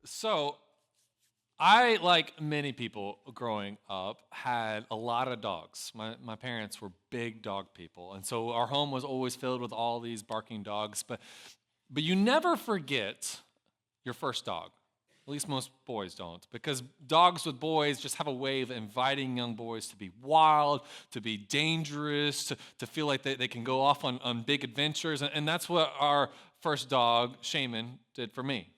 So, I, like many people growing up, had a lot of dogs. My parents were big dog people, and so our home was always filled with all these barking dogs. But you never forget your first dog. At least most boys don't, because dogs with boys just have a way of inviting young boys to be wild, to be dangerous, to feel like they can go off on big adventures. And that's what our first dog, Shaman, did for me.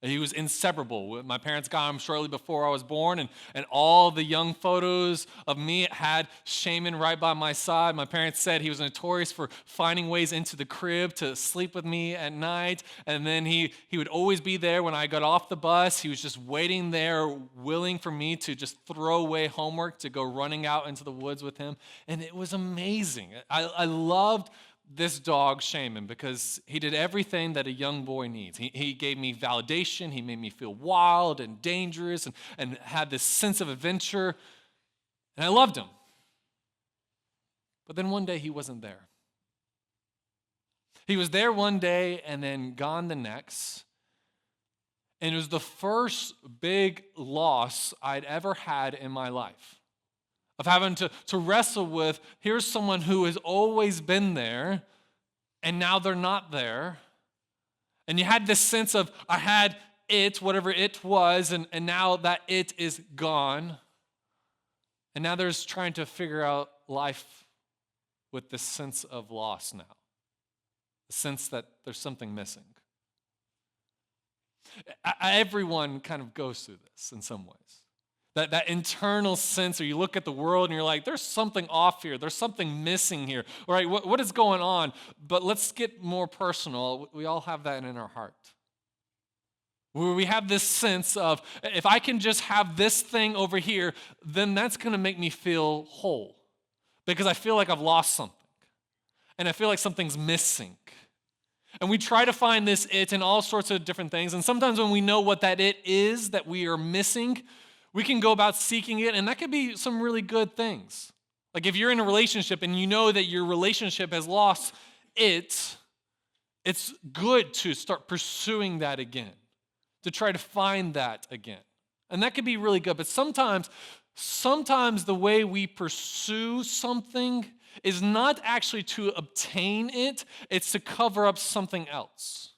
He was inseparable. My parents got him shortly before I was born, and all the young photos of me had Shaman right by my side. My parents said he was notorious for finding ways into the crib to sleep with me at night, and then he would always be there when I got off the bus. He was just waiting there, willing for me to just throw away homework to go running out into the woods with him, and it was amazing. I loved this dog, Shaman, because he did everything that a young boy needs. He gave me validation. He made me feel wild and dangerous and had this sense of adventure. And I loved him. But then one day he wasn't there. He was there one day and then gone the next. And it was the first big loss I'd ever had in my life. Of having to wrestle with, here's someone who has always been there, and now they're not there. And you had this sense of, I had it, whatever it was, and now that it is gone. And now there's trying to figure out life with this sense of loss now. The sense that there's something missing. Everyone kind of goes through this in some ways. That internal sense, or you look at the world and you're like, there's something off here. There's something missing here. All right, what is going on? But let's get more personal. We all have that in our heart. Where we have this sense of, if I can just have this thing over here, then that's going to make me feel whole. Because I feel like I've lost something. And I feel like something's missing. And we try to find this it in all sorts of different things. And sometimes when we know what that it is that we are missing, we can go about seeking it, and that could be some really good things. Like if you're in a relationship and you know that your relationship has lost it, it's good to start pursuing that again, to try to find that again. And that could be really good. But sometimes the way we pursue something is not actually to obtain it, it's to cover up something else.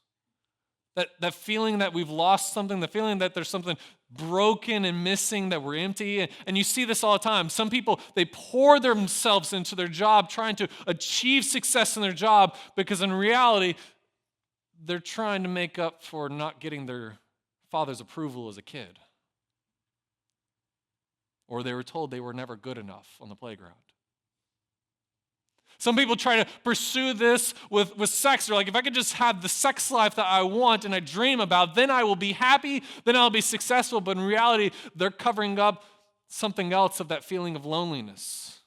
That feeling that we've lost something, the feeling that there's something broken and missing, that we're empty. And you see this all the time. Some people, they pour themselves into their job trying to achieve success in their job because in reality, they're trying to make up for not getting their father's approval as a kid. Or they were told they were never good enough on the playground. Some people try to pursue this with sex. They're like, if I could just have the sex life that I want and I dream about, then I will be happy, then I'll be successful. But in reality, they're covering up something else of that feeling of loneliness.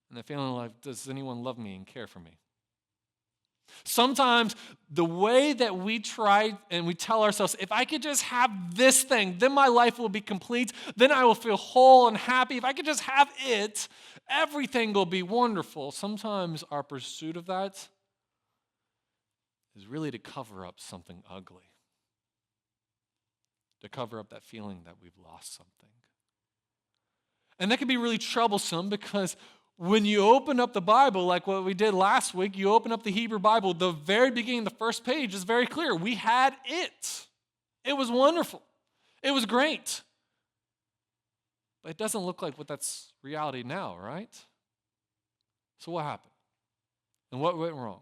And that feeling like, does anyone love me and care for me? Sometimes the way that we try and we tell ourselves, if I could just have this thing, then my life will be complete, then I will feel whole and happy. If I could just have it, everything will be wonderful. Sometimes our pursuit of that is really to cover up something ugly, to cover up that feeling that we've lost something. And that can be really troublesome because when you open up the Bible, like what we did last week, you open up the Hebrew Bible, the very beginning, the first page is very clear. We had it. It was wonderful. It was great. But it doesn't look like what that's reality now, right? So what happened? And what went wrong?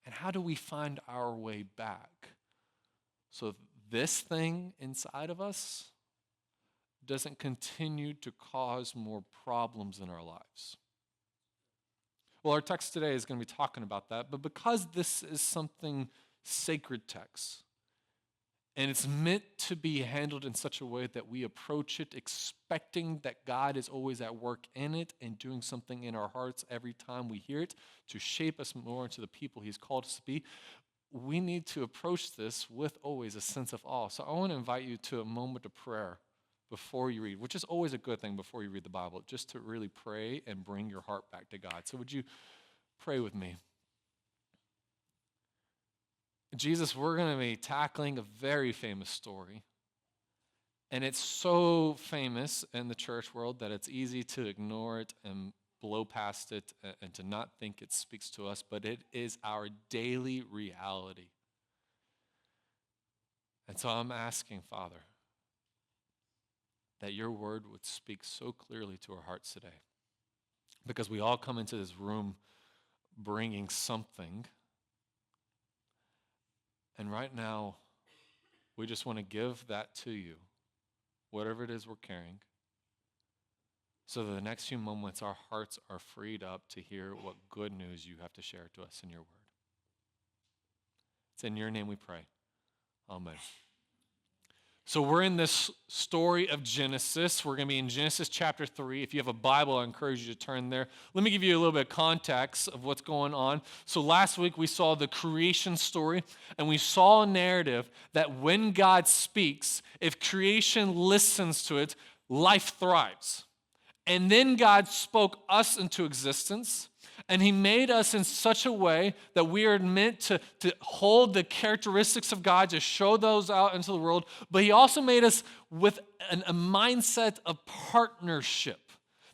And how do we find our way back so this thing inside of us doesn't continue to cause more problems in our lives? Well, our text today is going to be talking about that, but because this is something sacred text, and it's meant to be handled in such a way that we approach it expecting that God is always at work in it and doing something in our hearts every time we hear it to shape us more into the people He's called us to be, we need to approach this with always a sense of awe. So I want to invite you to a moment of prayer before you read, which is always a good thing before you read the Bible, just to really pray and bring your heart back to God. So would you pray with me? Jesus, we're going to be tackling a very famous story. And it's so famous in the church world that it's easy to ignore it and blow past it and to not think it speaks to us, but it is our daily reality. And so I'm asking, Father, that your word would speak so clearly to our hearts today. Because we all come into this room bringing something. And right now, we just want to give that to you, whatever it is we're carrying, so that the next few moments our hearts are freed up to hear what good news you have to share to us in your word. It's in your name we pray. Amen. So we're in this story of Genesis. We're going to be in Genesis chapter 3. If you have a Bible, I encourage you to turn there. Let me give you a little bit of context of what's going on. So last week we saw the creation story, and we saw a narrative that when God speaks, if creation listens to it, life thrives. And then God spoke us into existence, and he made us in such a way that we are meant to hold the characteristics of God, to show those out into the world. But he also made us with a mindset of partnership.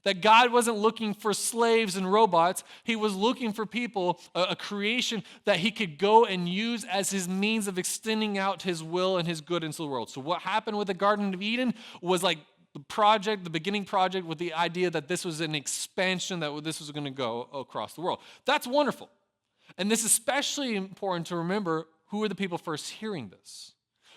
That God wasn't looking for slaves and robots. He was looking for people, a creation that he could go and use as his means of extending out his will and his good into the world. So what happened with the Garden of Eden was like the beginning project with the idea that this was an expansion, that this was going to go across the world. That's wonderful. And this is especially important to remember who are the people first hearing this.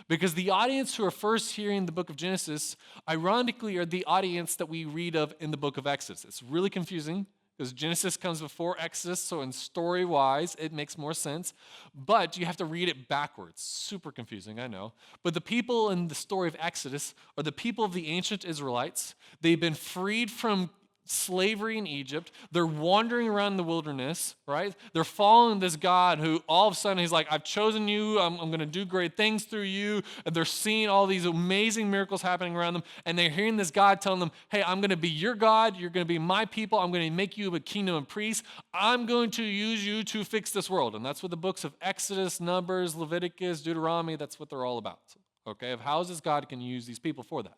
Because the audience who are first hearing the book of Genesis, ironically, are the audience that we read of in the book of Exodus. It's really confusing because Genesis comes before Exodus, so in story-wise, it makes more sense. But you have to read it backwards. Super confusing, I know. But the people in the story of Exodus are the people of the ancient Israelites. They've been freed from slavery in Egypt. They're wandering around the wilderness, right? They're following this God who all of a sudden he's like, I've chosen you. I'm going to do great things through you. And they're seeing all these amazing miracles happening around them. And they're hearing this God telling them, hey, I'm going to be your God. You're going to be my people. I'm going to make you a kingdom of priests. I'm going to use you to fix this world. And that's what the books of Exodus, Numbers, Leviticus, Deuteronomy, that's what they're all about. Okay, of how is God can use these people for that.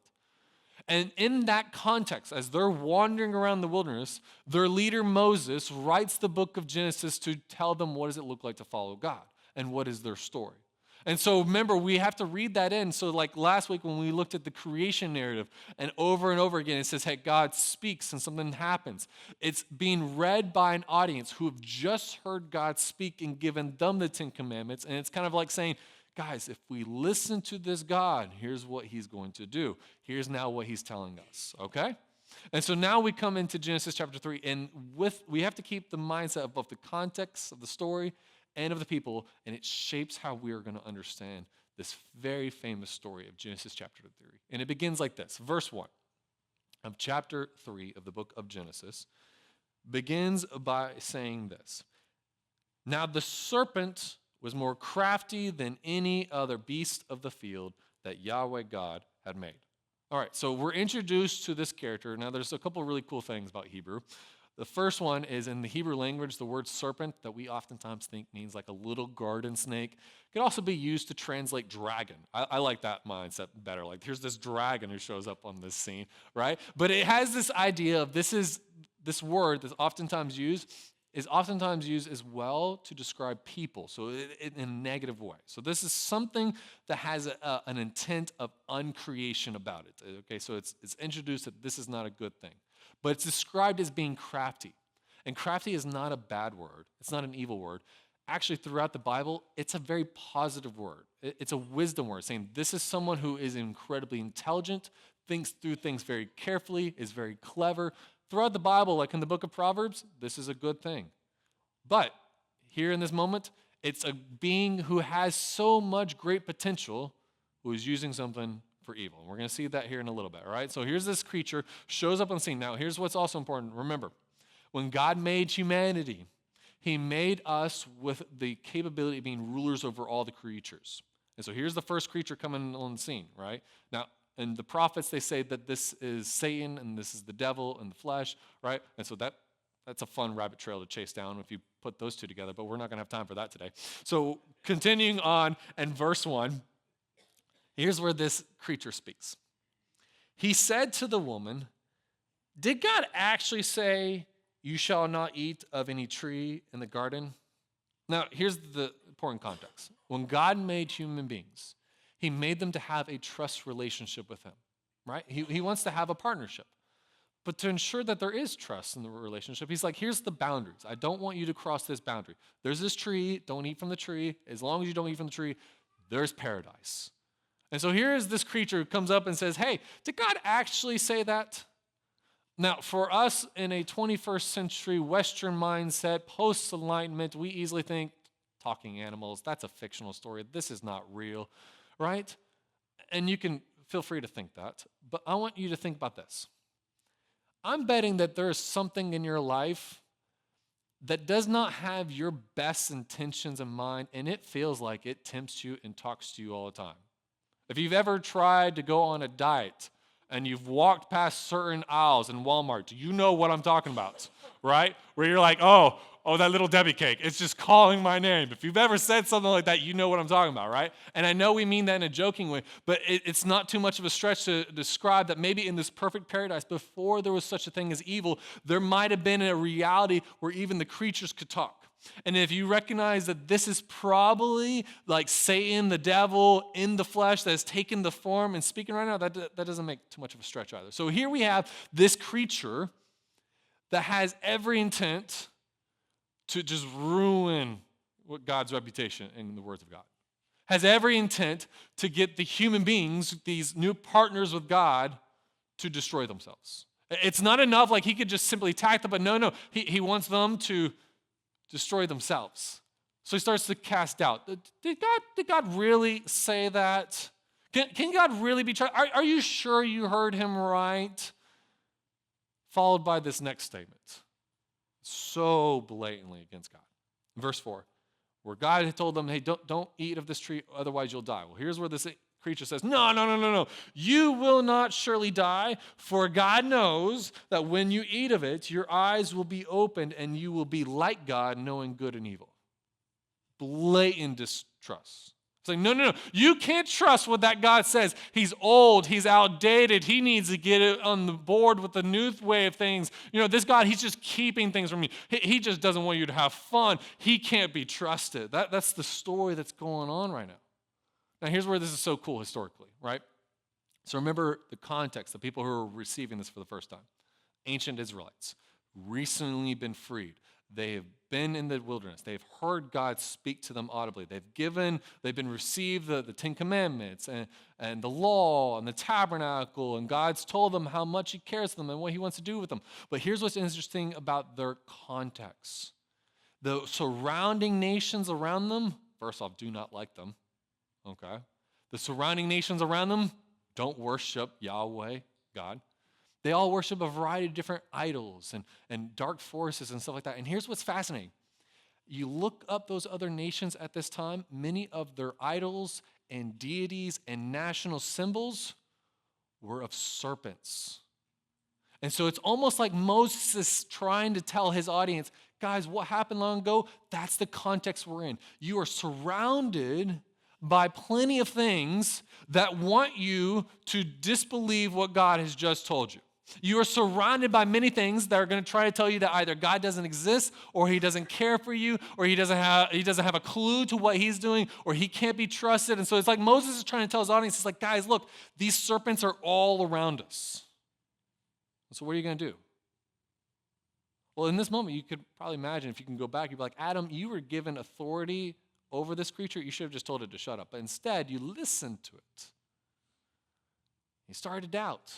And in that context, as they're wandering around the wilderness, their leader Moses writes the book of Genesis to tell them what does it look like to follow God and what is their story. And so remember, we have to read that in. So like last week when we looked at the creation narrative and over again, it says, hey, God speaks and something happens. It's being read by an audience who have just heard God speak and given them the 10 Commandments. And it's kind of like saying, guys, if we listen to this God, here's what he's going to do. Here's now what he's telling us, okay? And so now we come into Genesis chapter 3, and we have to keep the mindset of both the context of the story and of the people, and it shapes how we are going to understand this very famous story of Genesis chapter 3. And it begins like this. Verse 1 of chapter 3 of the book of Genesis begins by saying this. Now the serpent was more crafty than any other beast of the field that Yahweh God had made. All right, so we're introduced to this character. Now, there's a couple of really cool things about Hebrew. The first one is in the Hebrew language, the word serpent that we oftentimes think means like a little garden snake could also be used to translate dragon. I like that mindset better. Like, here's this dragon who shows up on this scene, right? But it has this idea of this word that's oftentimes used as well to describe people, so in a negative way. So this is something that has an intent of uncreation about it. Okay, so it's introduced that this is not a good thing. But it's described as being crafty. And crafty is not a bad word. It's not an evil word. Actually, throughout the Bible, it's a very positive word. It's a wisdom word, saying this is someone who is incredibly intelligent, thinks through things very carefully, is very clever. Throughout the Bible, like in the book of Proverbs, this is a good thing. But here in this moment, it's a being who has so much great potential who is using something for evil. And we're going to see that here in a little bit, all right? So here's this creature, shows up on the scene. Now, here's what's also important. Remember, when God made humanity, he made us with the capability of being rulers over all the creatures. And so here's the first creature coming on the scene, right? Now, and the prophets, they say that this is Satan and this is the devil and the flesh, right? And so that That's a fun rabbit trail to chase down if you put those two together, but we're not going to have time for that today. So continuing on in verse 1, here's where this creature speaks. He said to the woman, "Did God actually say, 'You shall not eat of any tree in the garden'?" Now, here's the important context. When God made human beings, he made them to have a trust relationship with him, right? He wants to have a partnership. But to ensure that there is trust in the relationship, he's like, here's the boundaries. I don't want you to cross this boundary. There's this tree. Don't eat from the tree. As long as you don't eat from the tree, there's paradise. And so here is this creature who comes up and says, hey, did God actually say that? Now, for us in a 21st century Western mindset, post-enlightenment, we easily think, talking animals, that's a fictional story. This is not real, right? And you can feel free to think that. But I want you to think about this. I'm betting that there is something in your life that does not have your best intentions in mind, and it feels like it tempts you and talks to you all the time. If you've ever tried to go on a diet and you've walked past certain aisles in Walmart, you know what I'm talking about, right? Where you're like, oh, that little Debbie cake, it's just calling my name. If you've ever said something like that, you know what I'm talking about, right? And I know we mean that in a joking way, but it's not too much of a stretch to describe that maybe in this perfect paradise, before there was such a thing as evil, there might have been a reality where even the creatures could talk. And if you recognize that this is probably like Satan, the devil in the flesh that has taken the form and speaking right now, that doesn't make too much of a stretch either. So here we have this creature that has every intent to just ruin what God's reputation in the words of God. Has every intent to get the human beings, these new partners with God, to destroy themselves. It's not enough like he could just simply attack them, but no, he wants them to destroy themselves. So he starts to cast doubt. Did God really say that? Can God really be trusted? Are you sure you heard him right? Followed by this next statement. So blatantly against God. Verse 4, where God had told them, hey, don't eat of this tree, otherwise you'll die. Well, here's where this creature says, no. You will not surely die, for God knows that when you eat of it, your eyes will be opened and you will be like God, knowing good and evil. Blatant distrust. It's like, no. You can't trust what that God says. He's old. He's outdated. He needs to get it on the board with the new way of things. This God, he's just keeping things from you. He just doesn't want you to have fun. He can't be trusted. That's the story that's going on right now. Now, here's where this is so cool historically, right? So remember the context, the people who are receiving this for the first time. Ancient Israelites, recently been freed. They have been in the wilderness. They've heard God speak to them audibly. They've been received the Ten Commandments and the law and the tabernacle, and God's told them how much he cares for them and what he wants to do with them. But here's what's interesting about their context. The surrounding nations around them, first off, do not like them. Okay? The surrounding nations around them don't worship Yahweh, God. They all worship a variety of different idols and dark forces and stuff like that. And here's what's fascinating. You look up those other nations at this time, many of their idols and deities and national symbols were of serpents. And so it's almost like Moses is trying to tell his audience, guys, what happened long ago? That's the context we're in. You are surrounded by plenty of things that want you to disbelieve what God has just told you. You are surrounded by many things that are going to try to tell you that either God doesn't exist, or he doesn't care for you, or he doesn't have a clue to what he's doing, or he can't be trusted. And so it's like Moses is trying to tell his audience, it's like, guys, look, these serpents are all around us. So what are you going to do? Well, in this moment, you could probably imagine, if you can go back, you'd be like, Adam, you were given authority over this creature. You should have just told it to shut up. But instead, you listened to it. You started to doubt.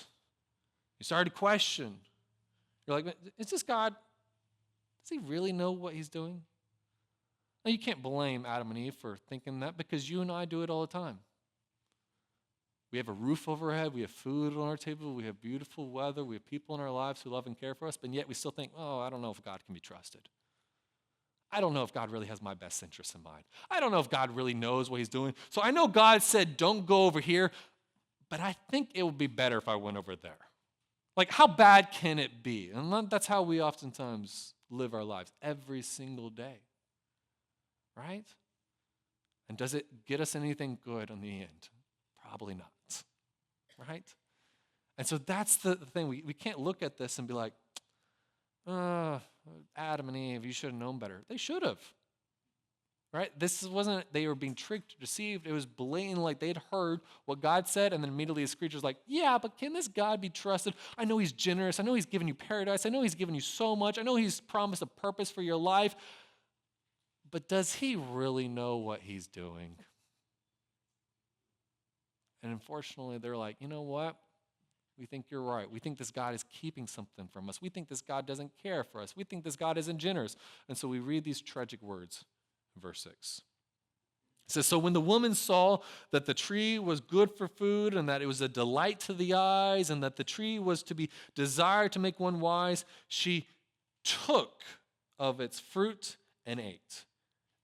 You started to question. You're like, is this God? Does he really know what he's doing? Now, you can't blame Adam and Eve for thinking that, because you and I do it all the time. We have a roof over our head. We have food on our table. We have beautiful weather. We have people in our lives who love and care for us, but yet we still think, I don't know if God can be trusted. I don't know if God really has my best interests in mind. I don't know if God really knows what he's doing. So I know God said, don't go over here, but I think it would be better if I went over there. Like, how bad can it be? And that's how we oftentimes live our lives every single day, right? And does it get us anything good in the end? Probably not, right? And so that's the thing. We can't look at this and be like, Adam and Eve, you should have known better. They should have, right? This wasn't, they were being tricked, deceived. It was blatant, like they'd heard what God said, and then immediately this creature's like, yeah, but can this God be trusted? I know he's generous. I know he's given you paradise. I know he's given you so much. I know he's promised a purpose for your life. But does he really know what he's doing? And unfortunately, they're like, you know what? We think you're right. We think this God is keeping something from us. We think this God doesn't care for us. We think this God isn't generous. And so we read these tragic words in verse 6. It says, so when the woman saw that the tree was good for food and that it was a delight to the eyes and that the tree was to be desired to make one wise, she took of its fruit and ate.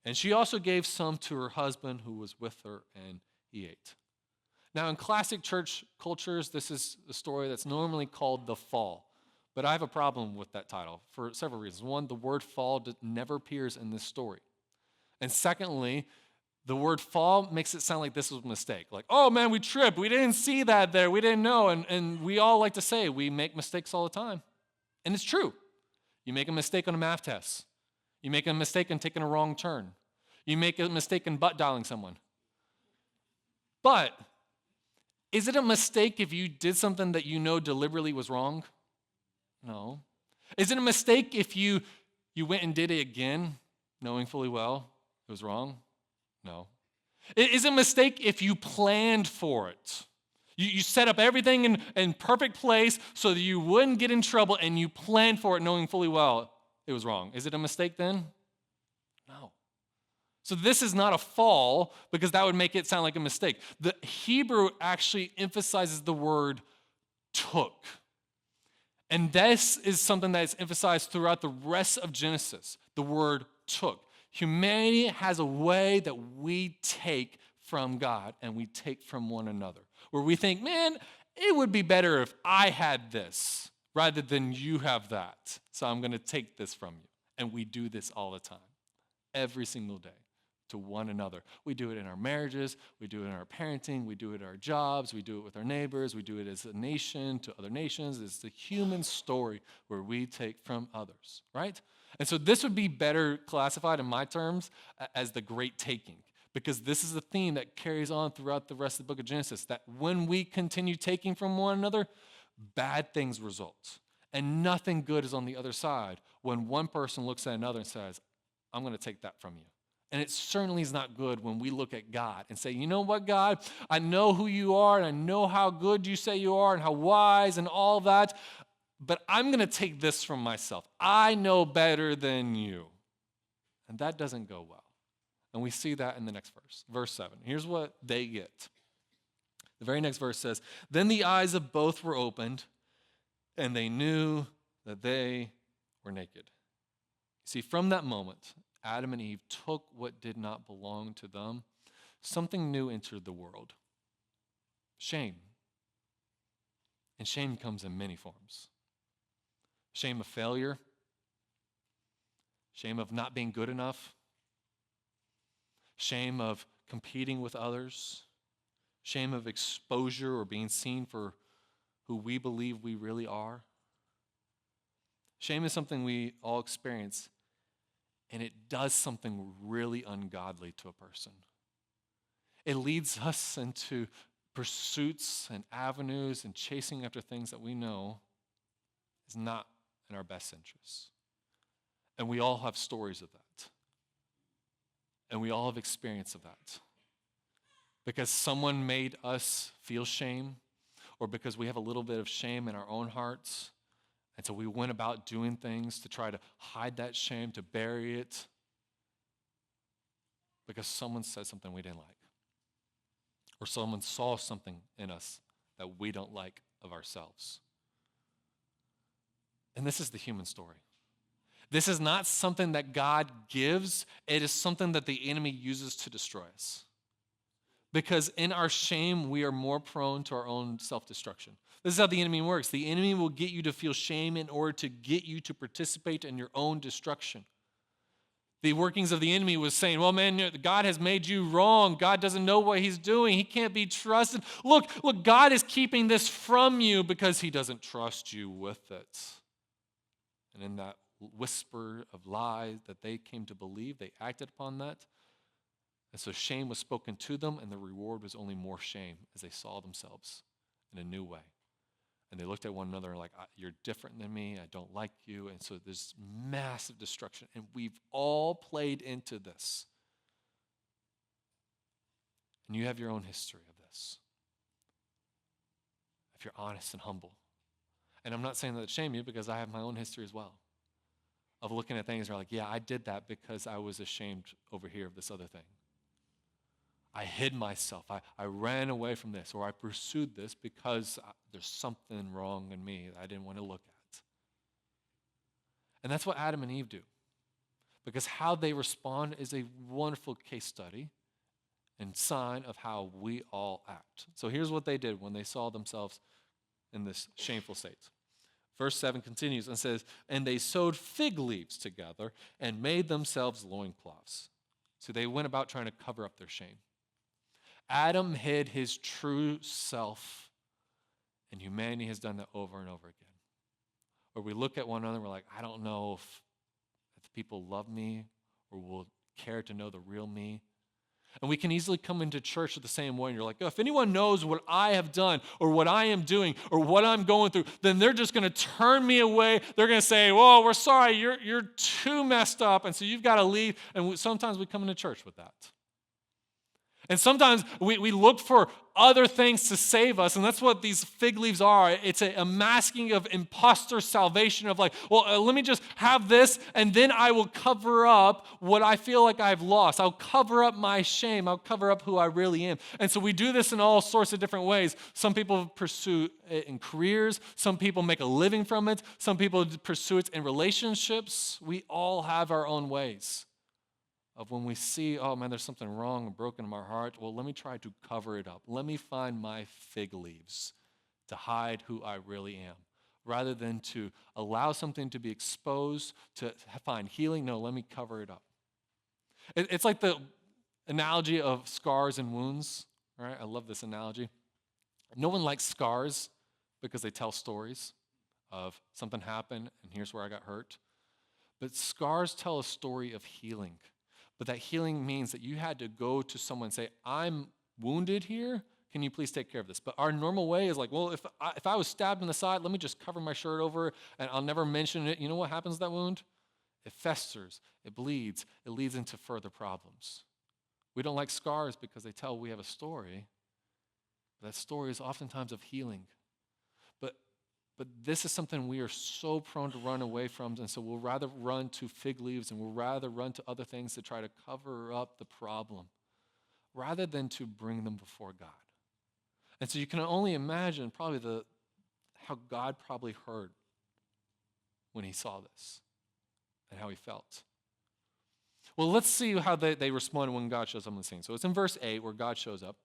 And she also gave some to her husband who was with her, and he ate. Now, in classic church cultures, this is a story that's normally called the fall. But I have a problem with that title for several reasons. One, the word fall never appears in this story. And secondly, the word fall makes it sound like this was a mistake. Like, oh man, we tripped. We didn't see that there. We didn't know. And we all like to say we make mistakes all the time. And it's true. You make a mistake on a math test. You make a mistake in taking a wrong turn. You make a mistake in butt dialing someone. But is it a mistake if you did something that you know deliberately was wrong? No. Is it a mistake if you went and did it again, knowing fully well it was wrong? No. Is it a mistake if you planned for it? You set up everything in perfect place so that you wouldn't get in trouble, and you planned for it knowing fully well it was wrong. Is it a mistake then? No. So this is not a fall, because that would make it sound like a mistake. The Hebrew actually emphasizes the word took. And this is something that is emphasized throughout the rest of Genesis, the word took. Humanity has a way that we take from God and we take from one another, where we think, man, it would be better if I had this rather than you have that. So I'm going to take this from you. And we do this all the time, every single day, to one another. We do it in our marriages. We do it in our parenting. We do it in our jobs. We do it with our neighbors. We do it as a nation to other nations. It's the human story where we take from others, right? And so this would be better classified in my terms as the great taking, because this is a theme that carries on throughout the rest of the book of Genesis, that when we continue taking from one another, bad things result. And nothing good is on the other side when one person looks at another and says, I'm going to take that from you. And it certainly is not good when we look at God and say, you know what, God, I know who you are and I know how good you say you are and how wise and all that, but I'm going to take this from myself. I know better than you. And that doesn't go well. And we see that in the next verse, verse 7. Here's what they get. The very next verse says, then the eyes of both were opened, and they knew that they were naked. See, from that moment, Adam and Eve took what did not belong to them. Something new entered the world. Shame. And shame comes in many forms. Shame of failure. Shame of not being good enough. Shame of competing with others. Shame of exposure or being seen for who we believe we really are. Shame is something we all experience, and it does something really ungodly to a person. It leads us into pursuits and avenues and chasing after things that we know is not in our best interests. And we all have stories of that. And we all have experience of that. Because someone made us feel shame, or because we have a little bit of shame in our own hearts. And so we went about doing things to try to hide that shame, to bury it, because someone said something we didn't like. Or someone saw something in us that we don't like of ourselves. And this is the human story. This is not something that God gives. It is something that the enemy uses to destroy us. Because in our shame, we are more prone to our own self-destruction. This is how the enemy works. The enemy will get you to feel shame in order to get you to participate in your own destruction. The workings of the enemy was saying, well, man, God has made you wrong. God doesn't know what he's doing. He can't be trusted. Look, God is keeping this from you because he doesn't trust you with it. And in that whisper of lies that they came to believe, they acted upon that. And so shame was spoken to them, and the reward was only more shame as they saw themselves in a new way. And they looked at one another and like, you're different than me. I don't like you. And so there's massive destruction. And we've all played into this. And you have your own history of this. If you're honest and humble. And I'm not saying that to shame you, because I have my own history as well. Of looking at things and like, yeah, I did that because I was ashamed over here of this other thing. I hid myself. I ran away from this, or I pursued this because there's something wrong in me that I didn't want to look at. And that's what Adam and Eve do. Because how they respond is a wonderful case study and sign of how we all act. So here's what they did when they saw themselves in this shameful state. Verse 7 continues and says, and they sewed fig leaves together and made themselves loincloths. So they went about trying to cover up their shame. Adam hid his true self, and humanity has done that over and over again. Or we look at one another and we're like, I don't know if people love me or will care to know the real me. And we can easily come into church the same way, and you're like, oh, if anyone knows what I have done or what I am doing or what I'm going through, then they're just going to turn me away. They're going to say, whoa, we're sorry, you're too messed up, and so you've got to leave. And sometimes we come into church with that. And sometimes we look for other things to save us, and that's what these fig leaves are. It's a masking of imposter salvation of like, well, let me just have this, and then I will cover up what I feel like I've lost. I'll cover up my shame. I'll cover up who I really am. And so we do this in all sorts of different ways. Some people pursue it in careers. Some people make a living from it. Some people pursue it in relationships. We all have our own ways. Of when we see, oh man, there's something wrong and broken in my heart, well, let me try to cover it up. Let me find my fig leaves to hide who I really am. Rather than to allow something to be exposed, to find healing, no, let me cover it up. It's like the analogy of scars and wounds, right? I love this analogy. No one likes scars because they tell stories of something happened and here's where I got hurt. But scars tell a story of healing. But that healing means that you had to go to someone and say, I'm wounded here. Can you please take care of this? But our normal way is like, well, if I was stabbed in the side, let me just cover my shirt over and I'll never mention it. You know what happens to that wound? It festers. It bleeds. It leads into further problems. We don't like scars because they tell we have a story. But that story is oftentimes of healing. But this is something we are so prone to run away from, and so we'll rather run to fig leaves and we'll rather run to other things to try to cover up the problem rather than to bring them before God. And so you can only imagine probably how God probably heard when he saw this and how he felt. Well, let's see how they respond when God shows up on the scene. So it's in verse 8 where God shows up.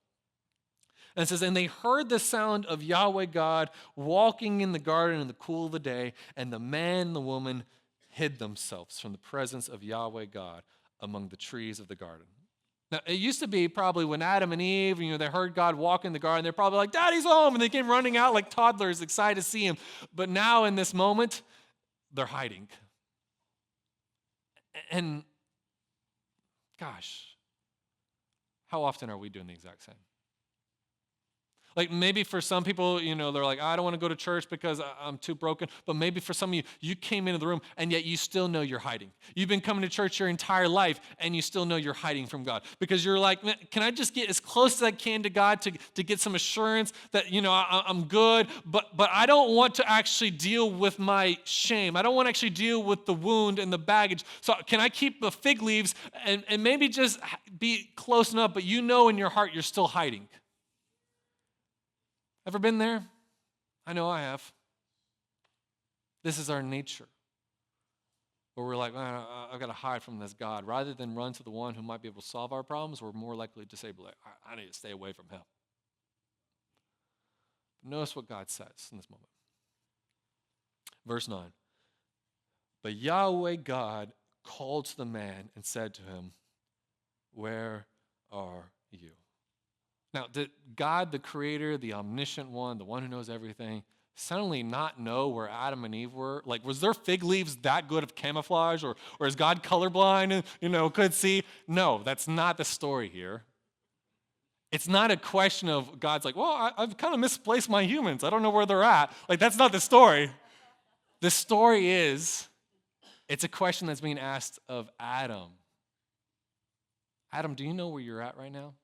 And it says, and they heard the sound of Yahweh God walking in the garden in the cool of the day, and the man and the woman hid themselves from the presence of Yahweh God among the trees of the garden. Now, it used to be probably when Adam and Eve, they heard God walk in the garden, they're probably like, Daddy's home, and they came running out like toddlers, excited to see him. But now in this moment, they're hiding. And gosh, how often are we doing the exact same? Like maybe for some people, they're like, I don't want to go to church because I'm too broken. But maybe for some of you came into the room and yet you still know you're hiding. You've been coming to church your entire life and you still know you're hiding from God. Because you're like, man, can I just get as close as I can to God to get some assurance that, I'm good. But I don't want to actually deal with my shame. I don't want to actually deal with the wound and the baggage. So can I keep the fig leaves and maybe just be close enough, but in your heart you're still hiding? Ever been there? I know I have. This is our nature. Where we're like, man, I've got to hide from this God. Rather than run to the one who might be able to solve our problems, we're more likely to say, like, I need to stay away from him. Notice what God says in this moment. Verse 9. But Yahweh God called to the man and said to him, where are you? Now, did God, the creator, the omniscient one, the one who knows everything, suddenly not know where Adam and Eve were? Like, was their fig leaves that good of camouflage? Or is God colorblind and, could see? No, that's not the story here. It's not a question of God's like, well, I've kind of misplaced my humans. I don't know where they're at. Like, that's not the story. The story is, it's a question that's being asked of Adam. Adam, do you know where you're at right now?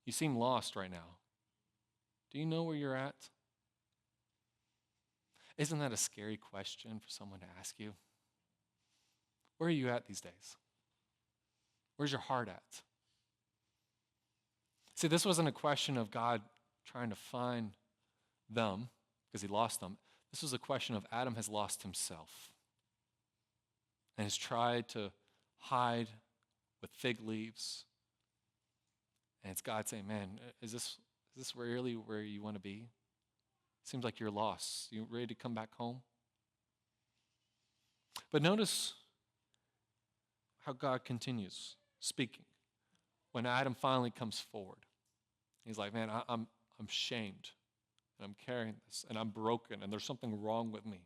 You seem lost right now. Do you know where you're at? Isn't that a scary question for someone to ask you? Where are you at these days? Where's your heart at? See, this wasn't a question of God trying to find them because he lost them. This was a question of Adam has lost himself and has tried to hide with fig leaves. And it's God saying, man, is this really where you want to be? Seems like you're lost. You ready to come back home? But notice how God continues speaking. When Adam finally comes forward, he's like, man, I'm shamed, and I'm carrying this, and I'm broken, and there's something wrong with me.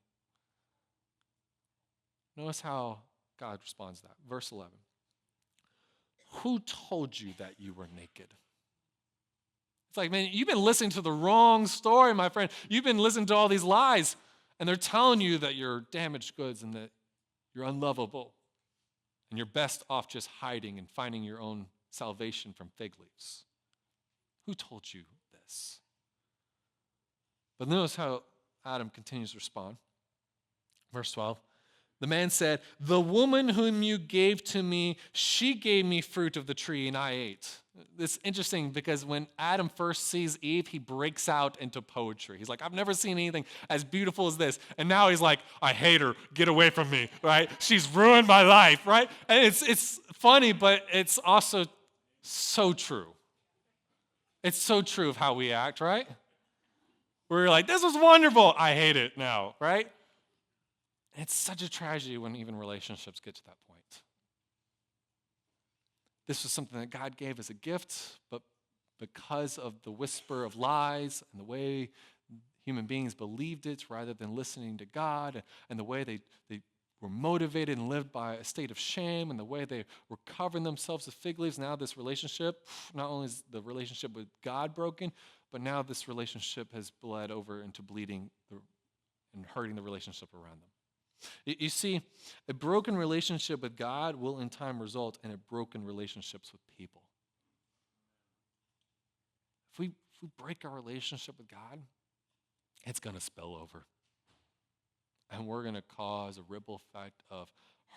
Notice how God responds to that. Verse 11. Who told you that you were naked? It's like, man, you've been listening to the wrong story, my friend. You've been listening to all these lies, and they're telling you that you're damaged goods and that you're unlovable, and you're best off just hiding and finding your own salvation from fig leaves. Who told you this? But notice how Adam continues to respond. Verse 12. The man said, the woman whom you gave to me, she gave me fruit of the tree and I ate. It's interesting because when Adam first sees Eve, he breaks out into poetry. He's like, I've never seen anything as beautiful as this. And now he's like, I hate her. Get away from me, right? She's ruined my life, right? And it's funny, but it's also so true. It's so true of how we act, right? We're like, this was wonderful. I hate it now, right? It's such a tragedy when even relationships get to that point. This was something that God gave as a gift, but because of the whisper of lies and the way human beings believed it rather than listening to God and the way they were motivated and lived by a state of shame and the way they were covering themselves with fig leaves, now this relationship, not only is the relationship with God broken, but now this relationship has bled over into bleeding and hurting the relationship around them. You see, a broken relationship with God will in time result in a broken relationships with people. If we break our relationship with God, it's going to spill over. And we're going to cause a ripple effect of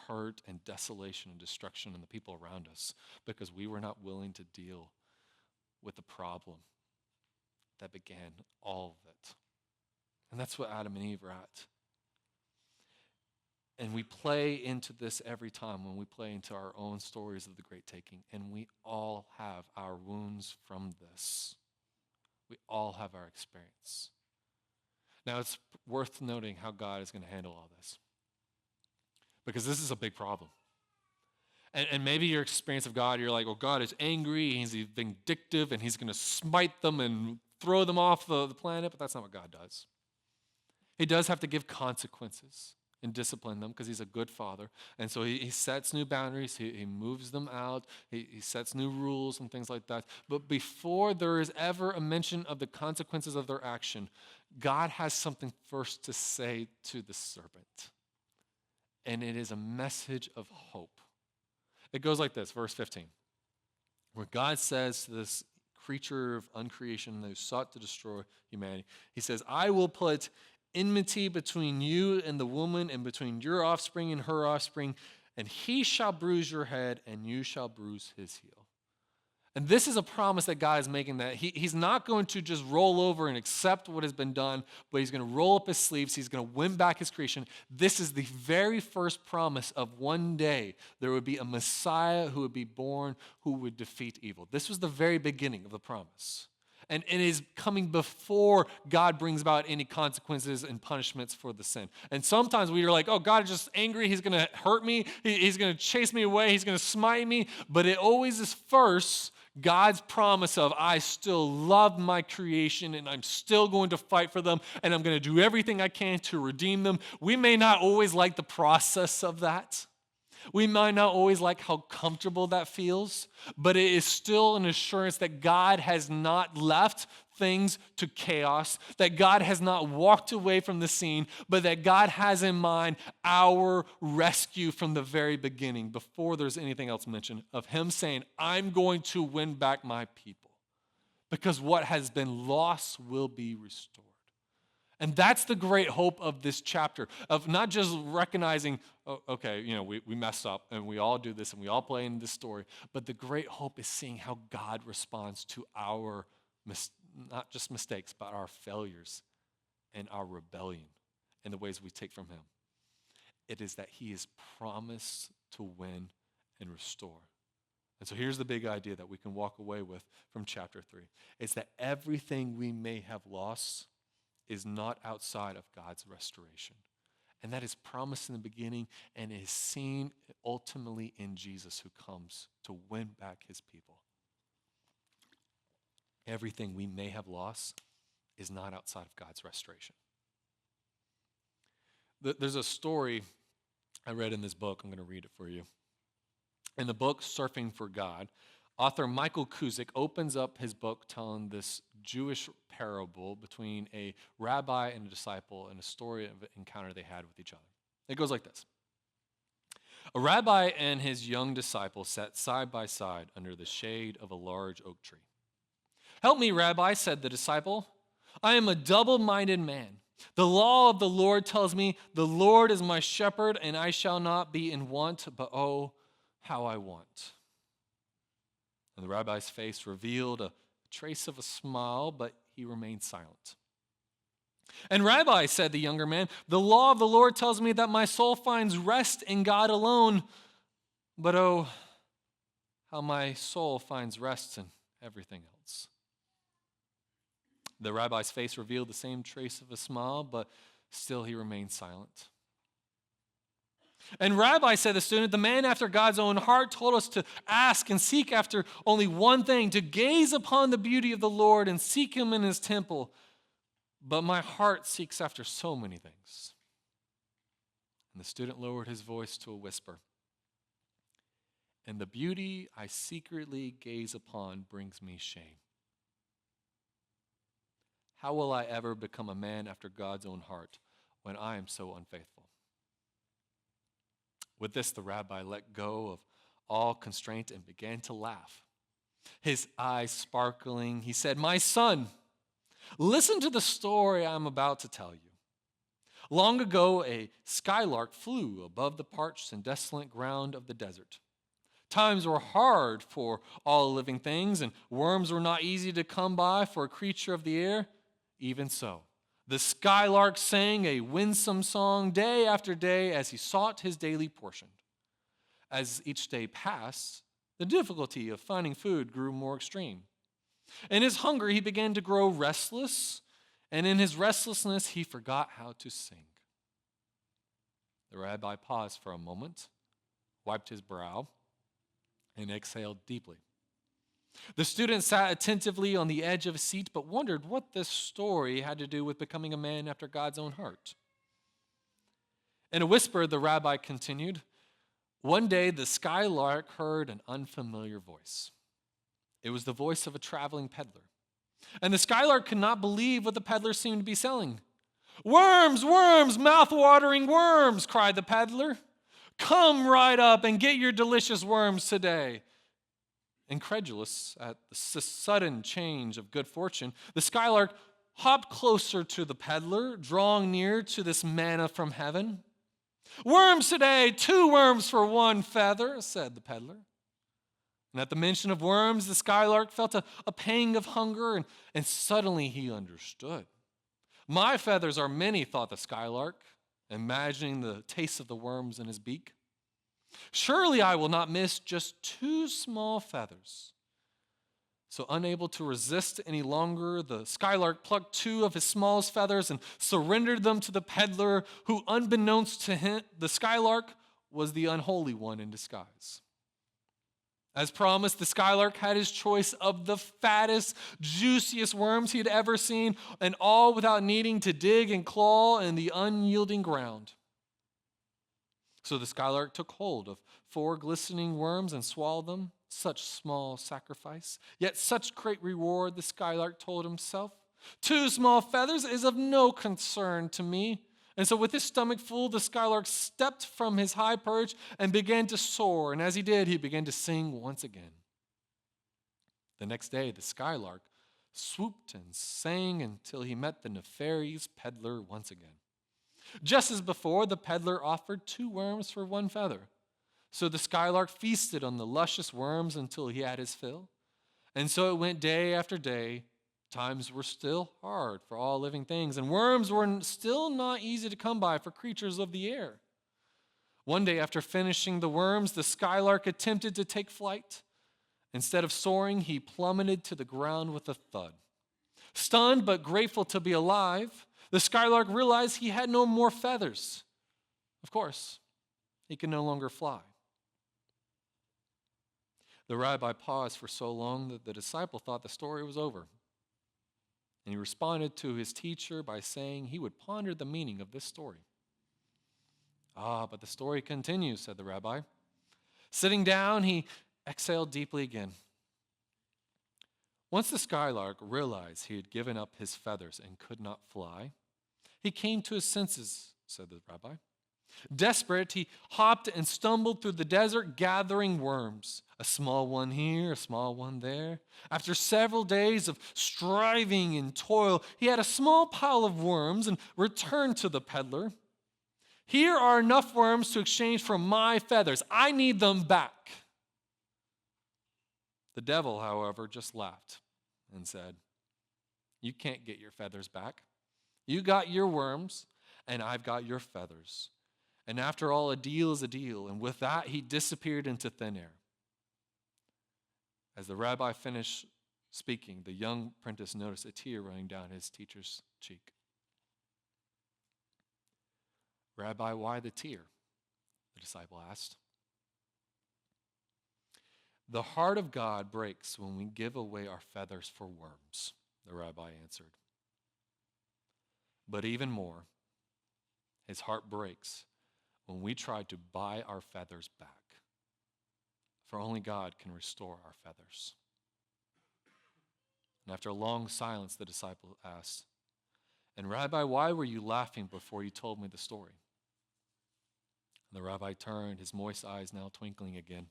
hurt and desolation and destruction in the people around us because we were not willing to deal with the problem that began all of it. And that's what Adam and Eve are at. And we play into this every time when we play into our own stories of the great taking. And we all have our wounds from this. We all have our experience. Now, it's worth noting how God is going to handle all this. Because this is a big problem. And maybe your experience of God, you're like, well, God is angry, he's vindictive, and he's going to smite them and throw them off the planet. But that's not what God does. He does have to give consequences and discipline them because he's a good father. And so he sets new boundaries. He moves them out. He sets new rules and things like that. But before there is ever a mention of the consequences of their action, God has something first to say to the serpent. And it is a message of hope. It goes like this, verse 15. Where God says to this creature of uncreation who sought to destroy humanity, he says, I will put enmity between you and the woman, and between your offspring and her offspring, and he shall bruise your head, and you shall bruise his heel. And this is a promise that God is making, that he's not going to just roll over and accept what has been done, but he's going to roll up his sleeves. He's going to win back his creation. This is the very first promise of one day there would be a Messiah who would be born who would defeat evil. This was the very beginning of the promise. And it is coming before God brings about any consequences and punishments for the sin. And sometimes we are like, oh, God is just angry. He's going to hurt me. He's going to chase me away. He's going to smite me. But it always is first God's promise of, I still love my creation and I'm still going to fight for them and I'm going to do everything I can to redeem them. We may not always like the process of that. We might not always like how comfortable that feels, but it is still an assurance that God has not left things to chaos, that God has not walked away from the scene, but that God has in mind our rescue from the very beginning, before there's anything else mentioned, of him saying, I'm going to win back my people, because what has been lost will be restored. And that's the great hope of this chapter, of not just recognizing, oh, okay, we messed up and we all do this and we all play in this story, but the great hope is seeing how God responds to our, not just mistakes, but our failures and our rebellion and the ways we take from him. It is that he is promised to win and restore. And so here's the big idea that we can walk away with from chapter 3. It's that everything we may have lost is not outside of God's restoration. And that is promised in the beginning and is seen ultimately in Jesus, who comes to win back his people. Everything we may have lost is not outside of God's restoration. There's a story I read in this book. I'm going to read it for you. In the book, Surfing for God, author Michael Kuzik opens up his book telling this Jewish parable between a rabbi and a disciple, and a story of an encounter they had with each other. It goes like this. A rabbi and his young disciple sat side by side under the shade of a large oak tree. Help me, Rabbi, said the disciple. I am a double-minded man. The law of the Lord tells me, the Lord is my shepherd, and I shall not be in want, but oh, how I want. And the rabbi's face revealed a trace of a smile, but he remained silent. And Rabbi, said the younger man, the law of the Lord tells me that my soul finds rest in God alone, but oh, how my soul finds rest in everything else. The rabbi's face revealed the same trace of a smile, but still he remained silent. And Rabbi, said the student, the man after God's own heart told us to ask and seek after only one thing, to gaze upon the beauty of the Lord and seek him in his temple. But my heart seeks after so many things. And the student lowered his voice to a whisper. And the beauty I secretly gaze upon brings me shame. How will I ever become a man after God's own heart when I am so unfaithful? With this, the rabbi let go of all constraint and began to laugh. His eyes sparkling, he said, my son, listen to the story I'm about to tell you. Long ago, a skylark flew above the parched and desolate ground of the desert. Times were hard for all living things, and worms were not easy to come by for a creature of the air. Even so, the skylark sang a winsome song day after day as he sought his daily portion. As each day passed, the difficulty of finding food grew more extreme. In his hunger, he began to grow restless, and in his restlessness, he forgot how to sing. The rabbi paused for a moment, wiped his brow, and exhaled deeply. The student sat attentively on the edge of a seat, but wondered what this story had to do with becoming a man after God's own heart. In a whisper, the rabbi continued, one day the skylark heard an unfamiliar voice. It was the voice of a traveling peddler. And the skylark could not believe what the peddler seemed to be selling. Worms, worms, mouth-watering worms, cried the peddler. Come right up and get your delicious worms today. Incredulous at the sudden change of good fortune, the skylark hopped closer to the peddler, drawing near to this manna from heaven. Worms today, 2 worms for 1 feather, said the peddler. And at the mention of worms, the skylark felt a pang of hunger, and suddenly he understood. My feathers are many, thought the skylark, imagining the taste of the worms in his beak. Surely I will not miss just two small feathers. So unable to resist any longer, the skylark plucked two of his smallest feathers and surrendered them to the peddler, who, unbeknownst to him, the skylark, was the unholy one in disguise. As promised, the skylark had his choice of the fattest, juiciest worms he had ever seen, and all without needing to dig and claw in the unyielding ground. So the skylark took hold of 4 glistening worms and swallowed them. Such small sacrifice, yet such great reward, the skylark told himself. 2 small feathers is of no concern to me. And so with his stomach full, the skylark stepped from his high perch and began to soar. And as he did, he began to sing once again. The next day, the skylark swooped and sang until he met the nefarious peddler once again. Just as before, the peddler offered 2 worms for 1 feather. So the skylark feasted on the luscious worms until he had his fill. And so it went day after day. Times were still hard for all living things, and worms were still not easy to come by for creatures of the air. One day, after finishing the worms, the skylark attempted to take flight. Instead of soaring, he plummeted to the ground with a thud. Stunned but grateful to be alive, the skylark realized he had no more feathers. Of course, he could no longer fly. The rabbi paused for so long that the disciple thought the story was over. And he responded to his teacher by saying he would ponder the meaning of this story. But the story continues, said the rabbi. Sitting down, he exhaled deeply again. Once the skylark realized he had given up his feathers and could not fly, he came to his senses, said the rabbi. Desperate, he hopped and stumbled through the desert gathering worms, a small one here, a small one there. After several days of striving and toil, he had a small pile of worms and returned to the peddler. Here are enough worms to exchange for my feathers. I need them back. The devil, however, just laughed and said, you can't get your feathers back. You got your worms, and I've got your feathers. And after all, a deal is a deal. And with that, he disappeared into thin air. As the rabbi finished speaking, the young apprentice noticed a tear running down his teacher's cheek. Rabbi, why the tear? The disciple asked. The heart of God breaks when we give away our feathers for worms, the rabbi answered. But even more, his heart breaks when we try to buy our feathers back. For only God can restore our feathers. And after a long silence, the disciple asked, and Rabbi, why were you laughing before you told me the story? And the rabbi turned, his moist eyes now twinkling again.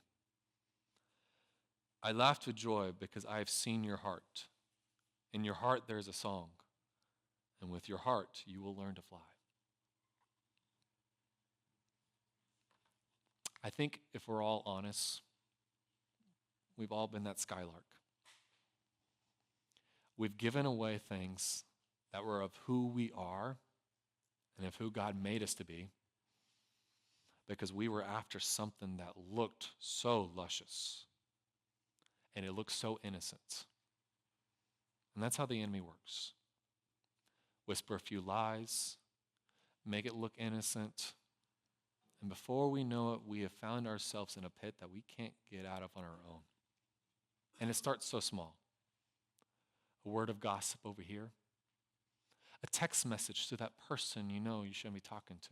I laughed with joy because I have seen your heart. In your heart there is a song, and with your heart you will learn to fly. I think if we're all honest, we've all been that skylark. We've given away things that were of who we are and of who God made us to be because we were after something that looked so luscious and it looked so innocent. And that's how the enemy works. Whisper a few lies, make it look innocent, and before we know it, we have found ourselves in a pit that we can't get out of on our own. And it starts so small. A word of gossip over here. A text message to that person you know you shouldn't be talking to.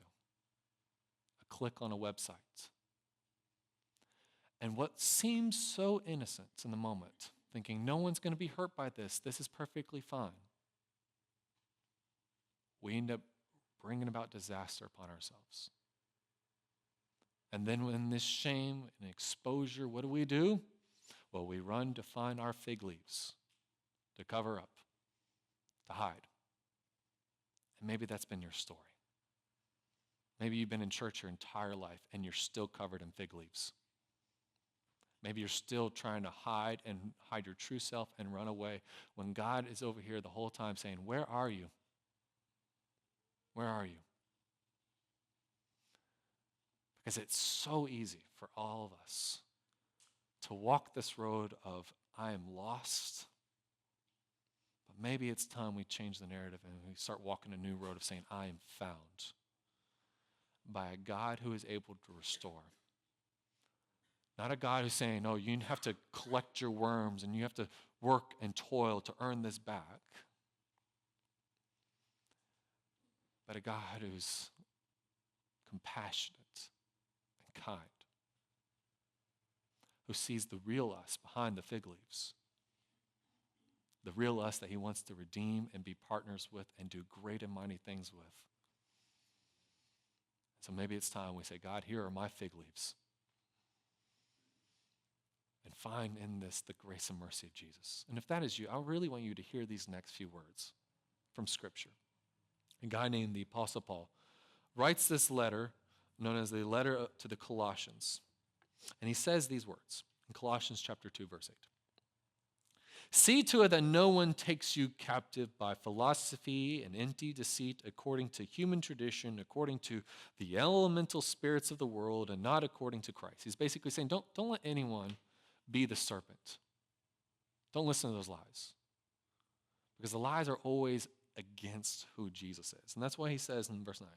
A click on a website. And what seems so innocent in the moment, thinking no one's going to be hurt by this is perfectly fine. We end up bringing about disaster upon ourselves. And then when this shame and exposure, what do? Well, we run to find our fig leaves to cover up, to hide. And maybe that's been your story. Maybe you've been in church your entire life and you're still covered in fig leaves. Maybe you're still trying to hide your true self and run away when God is over here the whole time saying, where are you? Where are you? Because it's so easy for all of us to walk this road of, I am lost. But maybe it's time we change the narrative and we start walking a new road of saying, I am found by a God who is able to restore. Not a God who's saying, no, you have to collect your worms and you have to work and toil to earn this back. But a God who's compassionate and kind, who sees the real us behind the fig leaves, the real us that he wants to redeem and be partners with and do great and mighty things with. So maybe it's time we say, God, here are my fig leaves. And find in this the grace and mercy of Jesus. And if that is you, I really want you to hear these next few words from Scripture. A guy named the Apostle Paul writes this letter known as the letter to the Colossians. And he says these words in Colossians chapter 2, verse 8. See to it that no one takes you captive by philosophy and empty deceit according to human tradition, according to the elemental spirits of the world, and not according to Christ. He's basically saying, don't let anyone be the serpent. Don't listen to those lies. Because the lies are always against who Jesus is. And that's why he says in verse 9,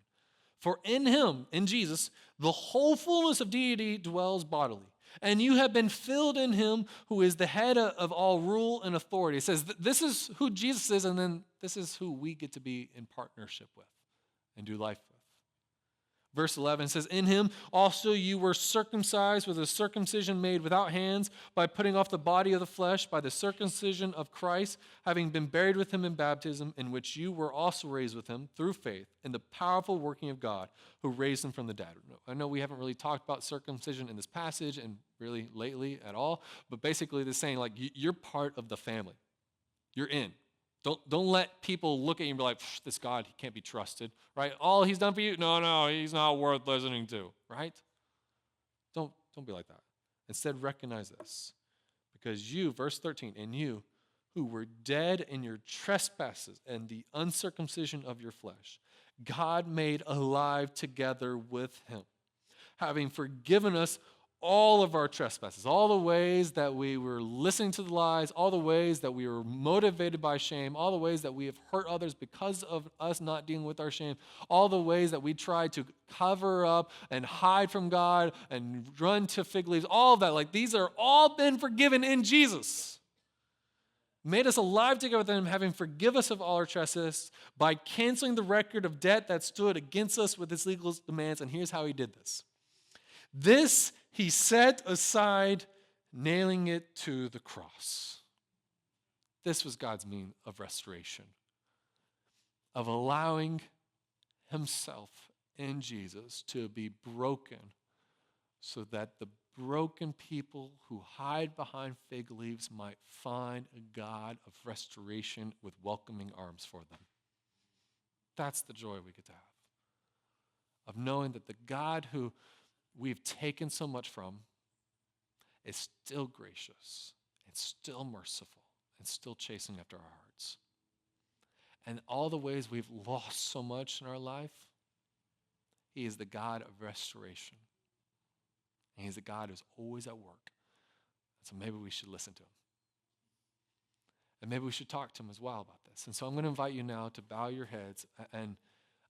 for in him, in Jesus, the whole fullness of deity dwells bodily. And you have been filled in him who is the head of all rule and authority. It says this is who Jesus is, and then this is who we get to be in partnership with and do life with. Verse 11 says, in him also you were circumcised with a circumcision made without hands by putting off the body of the flesh by the circumcision of Christ, having been buried with him in baptism, in which you were also raised with him through faith in the powerful working of God who raised him from the dead. I know we haven't really talked about circumcision in this passage and really lately at all, but basically they're saying like you're part of the family. You're in. Don't let people look at you and be like, this God, he can't be trusted, right? All he's done for you? No, he's not worth listening to, right? Don't be like that. Instead, recognize this. Because you, verse 13, and you who were dead in your trespasses and the uncircumcision of your flesh, God made alive together with him, having forgiven us all of our trespasses, all the ways that we were listening to the lies, all the ways that we were motivated by shame, all the ways that we have hurt others because of us not dealing with our shame, all the ways that we tried to cover up and hide from God and run to fig leaves, all of that, like these are all been forgiven in Jesus. Made us alive together with him, having forgiven us of all our trespasses by canceling the record of debt that stood against us with its legal demands. And here's how he did this. This he set aside, nailing it to the cross. This was God's means of restoration, of allowing himself in Jesus to be broken so that the broken people who hide behind fig leaves might find a God of restoration with welcoming arms for them. That's the joy we get to have, of knowing that the God who we've taken so much from is still gracious and still merciful and still chasing after our hearts. And all the ways we've lost so much in our life, he is the God of restoration. And he's the God who's always at work. So maybe we should listen to him. And maybe we should talk to him as well about this. And so I'm going to invite you now to bow your heads, and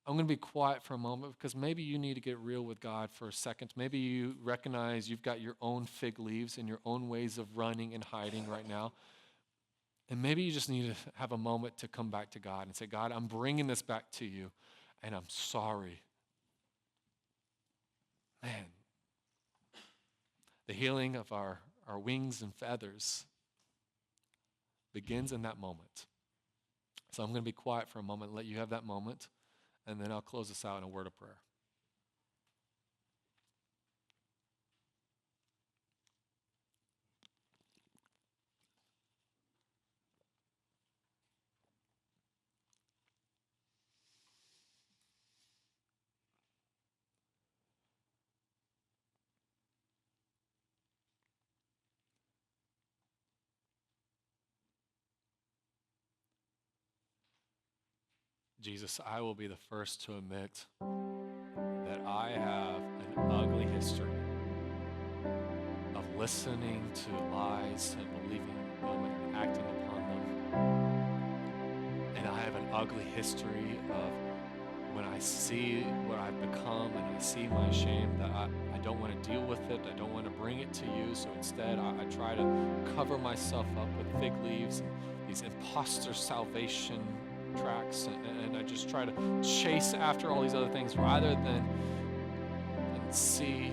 I'm going to be quiet for a moment because maybe you need to get real with God for a second. Maybe you recognize you've got your own fig leaves and your own ways of running and hiding right now. And maybe you just need to have a moment to come back to God and say, God, I'm bringing this back to you, and I'm sorry. Man, the healing of our wings and feathers begins in that moment. So I'm going to be quiet for a moment and let you have that moment. And then I'll close this out in a word of prayer. Jesus, I will be the first to admit that I have an ugly history of listening to lies and believing them and acting upon them. And I have an ugly history of when I see what I've become and I see my shame, that I don't want to deal with it. I don't want to bring it to you. So instead, I try to cover myself up with fig leaves and these imposter salvation tracks. And I just try to chase after all these other things rather than see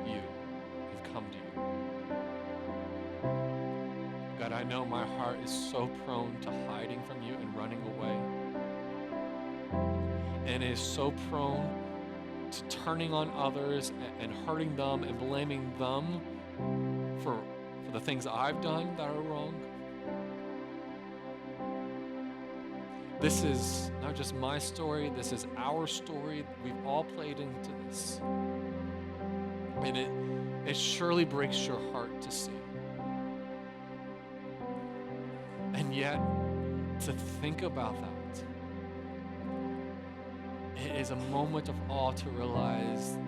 you and come to you. God, I know my heart is so prone to hiding from you and running away. And is so prone to turning on others and hurting them and blaming them for the things I've done that are wrong. This is not just my story, this is our story. We've all played into this. And it surely breaks your heart to see. And yet, to think about that, it is a moment of awe to realize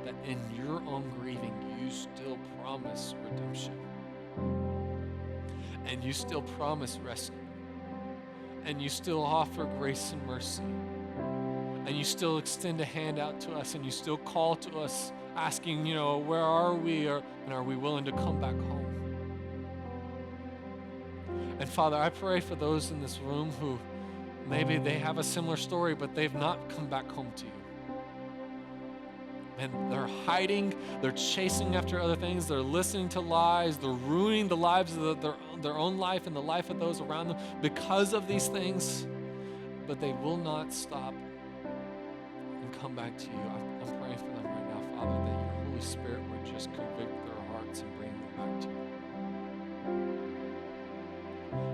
that in your own grieving, you still promise redemption. And you still promise rescue. And you still offer grace and mercy. And you still extend a hand out to us, and you still call to us asking, where are we? And are we willing to come back home? And Father, I pray for those in this room who maybe they have a similar story, but they've not come back home to you. And they're hiding, they're chasing after other things, they're listening to lies, they're ruining the lives of their own life and the life of those around them because of these things, but they will not stop and come back to you. I'm praying for them right now, Father, that your Holy Spirit would just convict their hearts and bring them back to you.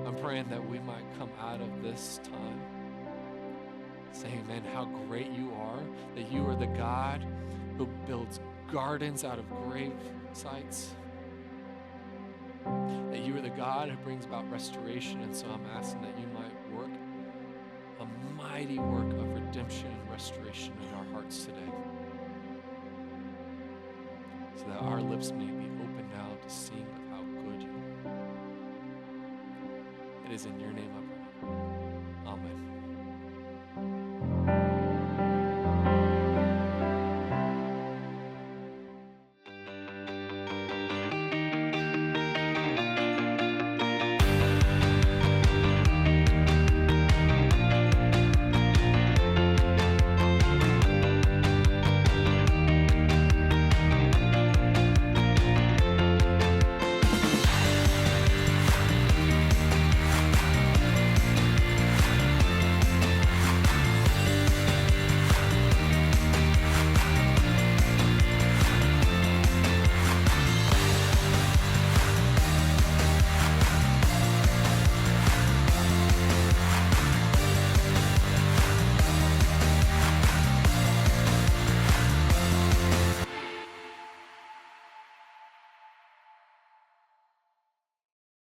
I'm praying that we might come out of this time saying, man, how great you are, that you are the God who builds gardens out of grave sites, that you are the God who brings about restoration. And so I'm asking that you might work a mighty work of redemption and restoration in our hearts today, so that our lips may be open now to sing of how good you are. It is in your name I pray.